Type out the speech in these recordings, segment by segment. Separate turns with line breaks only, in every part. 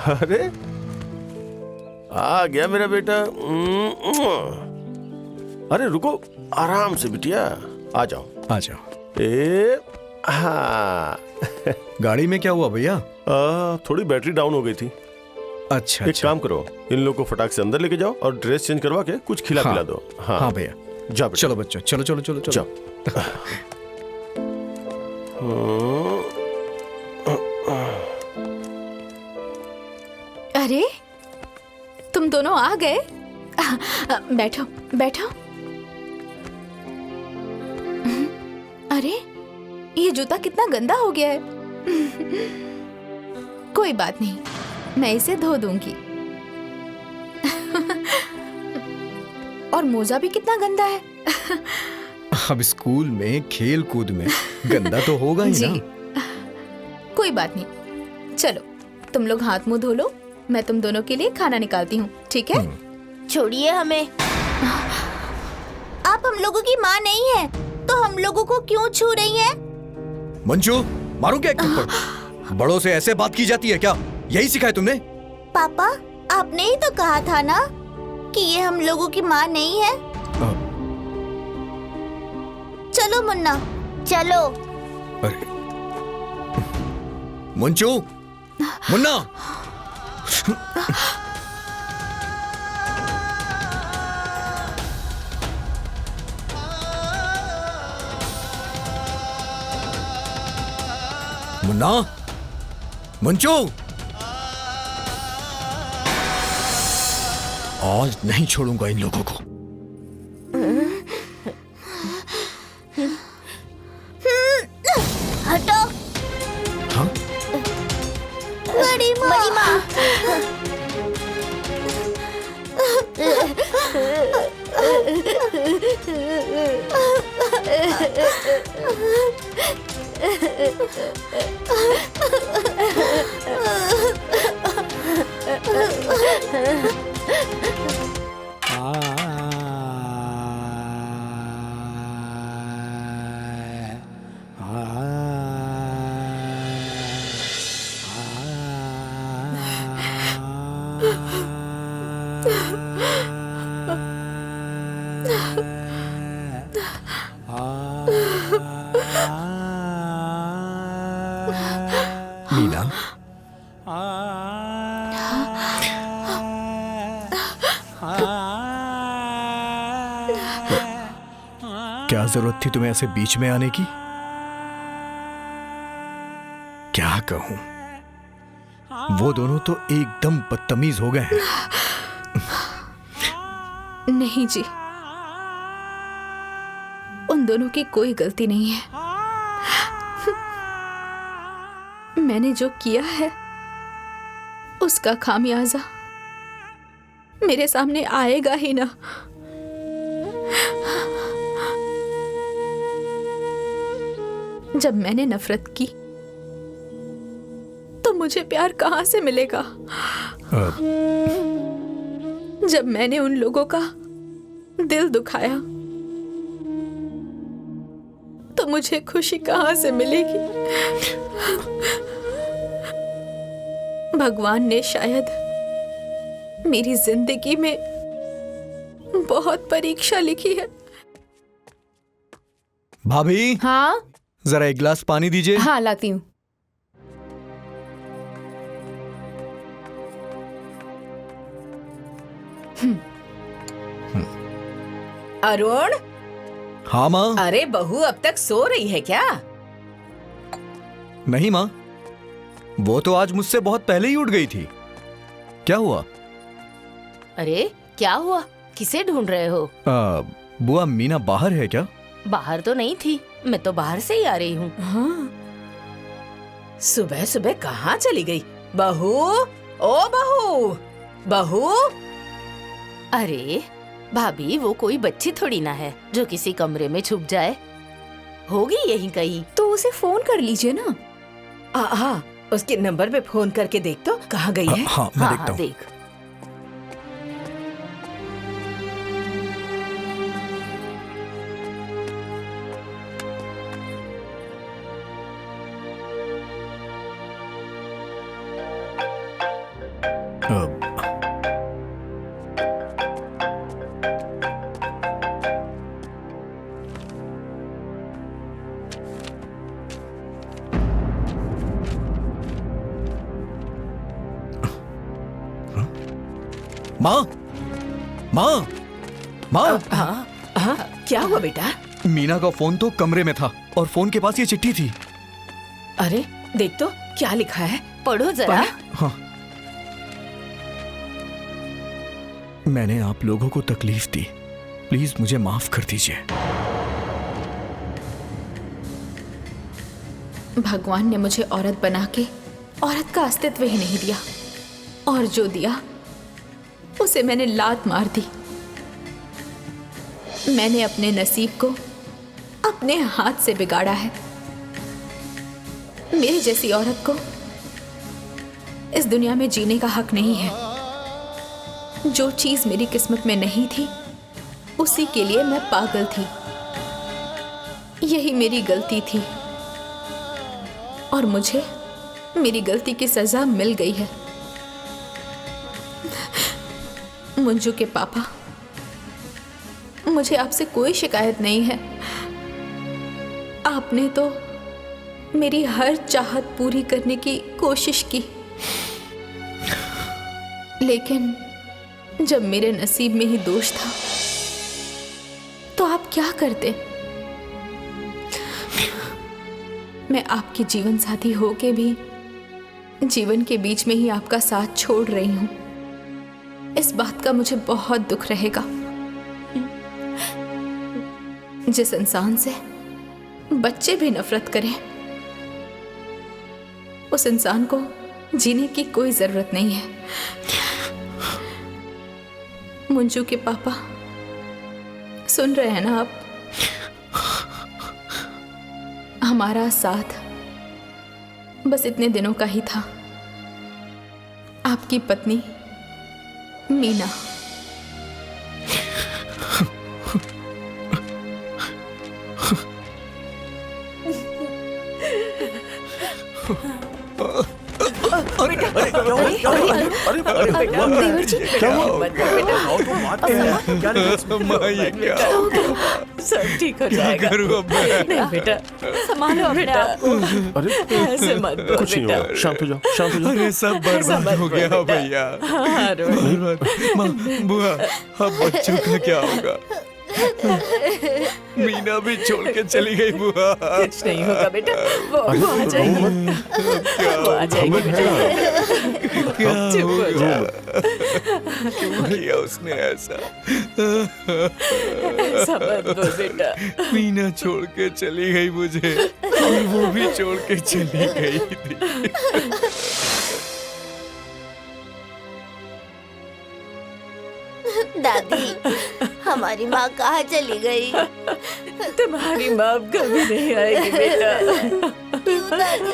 अरे आ गया मेरा बेटा। अरे रुको, आराम से बिटिया, आ जाओ
आ जाओ।
हाँ।
गाड़ी में क्या हुआ भैया?
थोड़ी बैटरी डाउन हो गई थी।
अच्छा,
एक काम करो, इन लोगों को फटाक से अंदर लेके जाओ और ड्रेस चेंज करवा के कुछ खिला पिला दो।
हाँ भैया,
जाओ
चलो बच्चों, चलो चलो चलो चलो
जाओ।
अरे तुम दोनों आ गए। बैठो बैठो। अरे ये जूता कितना गंदा हो गया है। कोई बात नहीं, मैं इसे धो दूंगी। और मोजा भी कितना गंदा है।
अब स्कूल में खेल कूद में गंदा तो होगा ही ना।
कोई बात नहीं, चलो तुम लोग हाथ मुंह धो लो, मैं तुम दोनों के लिए खाना निकालती हूँ, ठीक है?
छोड़िए हमें। आप हम लोगों की माँ नहीं है, तो हम लोगों को क्यों छू रही हैं?
मंजू, मारूं क्या एक थप्पड़? बड़ों से ऐसे बात की जाती है क्या? यही सिखाया तुमने?
पापा, आपने ही तो कहा था ना कि ये हम लोगों की माँ नहीं है। चलो मुन्ना, चलो।
अरे मंजू, मुन्ना। मुन्ना, मंजू, आज नहीं छोड़ूंगा इन लोगों को।
हटो।
हाँ?
बड़ी माँ।
मीना, क्या जरूरत थी तुम्हें ऐसे बीच में आने की? क्या कहूं, वो दोनों तो एकदम बदतमीज हो गए हैं।
नहीं जी, उन दोनों की कोई गलती नहीं है। मैंने जो किया है उसका खामियाजा मेरे सामने आएगा ही ना। जब मैंने नफरत की तो मुझे प्यार कहां से मिलेगा? जब मैंने उन लोगों का दिल दुखाया तो मुझे खुशी कहां से मिलेगी? भगवान ने शायद मेरी जिंदगी में बहुत परीक्षा लिखी है।
भाभी,
हाँ
जरा एक गिलास पानी दीजिए।
हाँ लाती हूँ। अरुण।
हाँ माँ।
अरे बहू अब तक सो रही है क्या?
नहीं माँ, वो तो आज मुझसे बहुत पहले ही उठ गई थी। क्या हुआ?
अरे क्या हुआ? किसे ढूंढ रहे हो?
बुआ मीना बाहर है क्या?
बाहर तो नहीं थी, मैं तो बाहर से ही आ रही हूँ।
हाँ। सुबह सुबह कहाँ चली गई? बहू, ओ बहू, बहू।
अरे भाभी, वो कोई बच्ची थोड़ी ना है जो किसी कमरे में छुप जाए। होगी यहीं कहीं।
तो उसे फोन कर लीजिए ना।
हाँ, उसके नंबर पे फोन करके देख तो कहाँ गई है।
हाँ, मैं देखता हूँ।
देख।
माँ, माँ, माँ,
हाँ हाँ, क्या हुआ बेटा?
मीना का फोन तो कमरे में था और फोन के पास ये चिट्ठी थी।
अरे देख तो क्या लिखा है।
पढ़ो जरा।
हाँ, मैंने आप लोगों को तकलीफ दी, प्लीज मुझे माफ कर दीजिए।
भगवान ने मुझे औरत बना के औरत का अस्तित्व ही नहीं दिया, और जो दिया उसे मैंने लात मार दी। मैंने अपने नसीब को अपने हाथ से बिगाड़ा है। मेरी जैसी औरत को इस दुनिया में जीने का हक नहीं है। जो चीज मेरी किस्मत में नहीं थी उसी के लिए मैं पागल थी। यही मेरी गलती थी और मुझे मेरी गलती की सजा मिल गई है। मंजू के पापा, मुझे आपसे कोई शिकायत नहीं है। आपने तो मेरी हर चाहत पूरी करने की कोशिश की, लेकिन जब मेरे नसीब में ही दोष था तो आप क्या करते? मैं आपकी जीवन साथी होके भी जीवन के बीच में ही आपका साथ छोड़ रही हूं। इस बात का मुझे बहुत दुख रहेगा। जिस इंसान से बच्चे भी नफरत करें, उस इंसान को जीने की कोई जरूरत नहीं है। मंजू के पापा, सुन रहे हैं ना आप? हमारा साथ बस इतने दिनों का ही था। आपकी पत्नी मीना।
देवर जी,
क्या हुआ?
मत कर बेटा।
आओ तो बात क्या
सब ठीक हो जाएगा। नहीं बेटा,
संभालो अपने
बेटा,
आप को।
अरे
ऐसे मत बोल
कुछ नहीं
बेटा।
होगा, शांत हो जाओ, शांत हो जाओ।
अरे सब बर्बाद हो गया भैया।
हाँ, रोहित।
माँ, बुआ, अब बच्चों का क्या होगा? मीना भी छोड़ के चली गई बुआ।
कुछ नहीं होगा बेटा, वो आ जाएगी। वो आ जाएगी बेटा।
क्या
चुप हो
होगा?
जा।
क्यों किया उसने ऐसा?
ऐसा मत बोल बेटा।
मीना छोड़ के चली गई मुझे, और वो भी छोड़ के चली गई थी।
दादी, हमारी माँ कहाँ चली गई?
तुम्हारी माँ अब कभी नहीं आएगी बेटा,
क्यों दादी?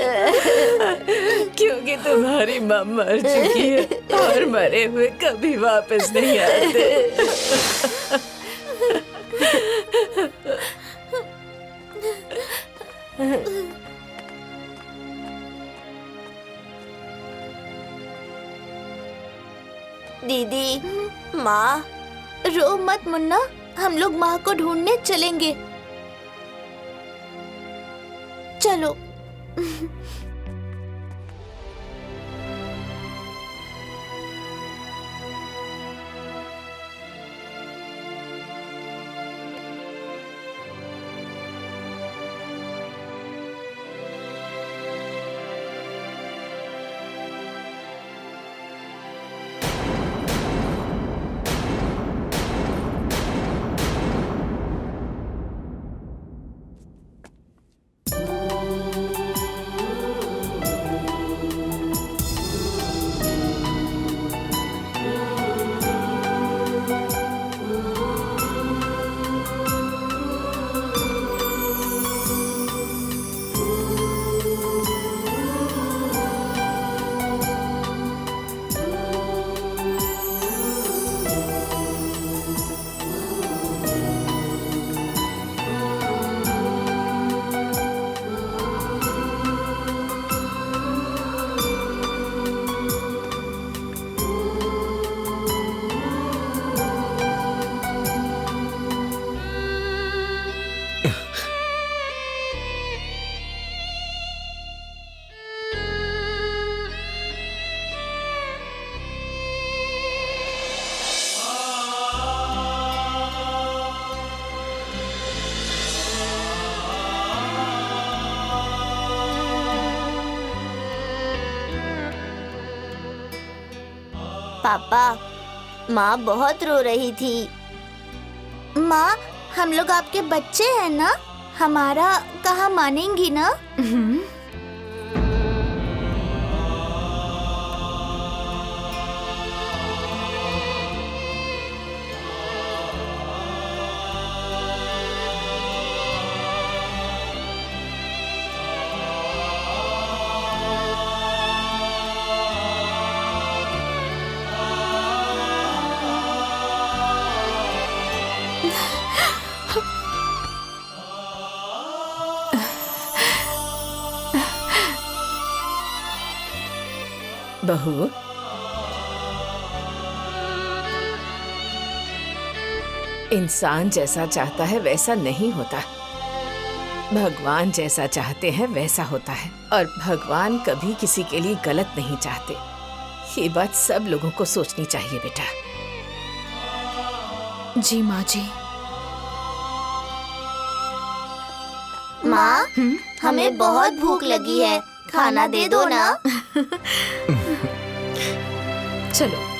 क्योंकि तुम्हारी माँ मर चुकी है और मरे हुए कभी वापस नहीं आते।
दीदी, माँ, रो मत मुन्ना, हम लोग माँ को ढूंढने चलेंगे। चलो।
पापा, माँ बहुत रो रही थी। माँ, हम लोग आपके बच्चे हैं ना, हमारा कहा मानेंगी ना?
बहू, इंसान जैसा चाहता है वैसा नहीं होता, भगवान जैसा चाहते हैं वैसा होता है। और भगवान कभी किसी के लिए गलत नहीं चाहते। ये बात सब लोगों को सोचनी चाहिए बेटा।
जी माँ जी।
माँ, हमें बहुत भूख लगी है, खाना दे दो ना।
चलो।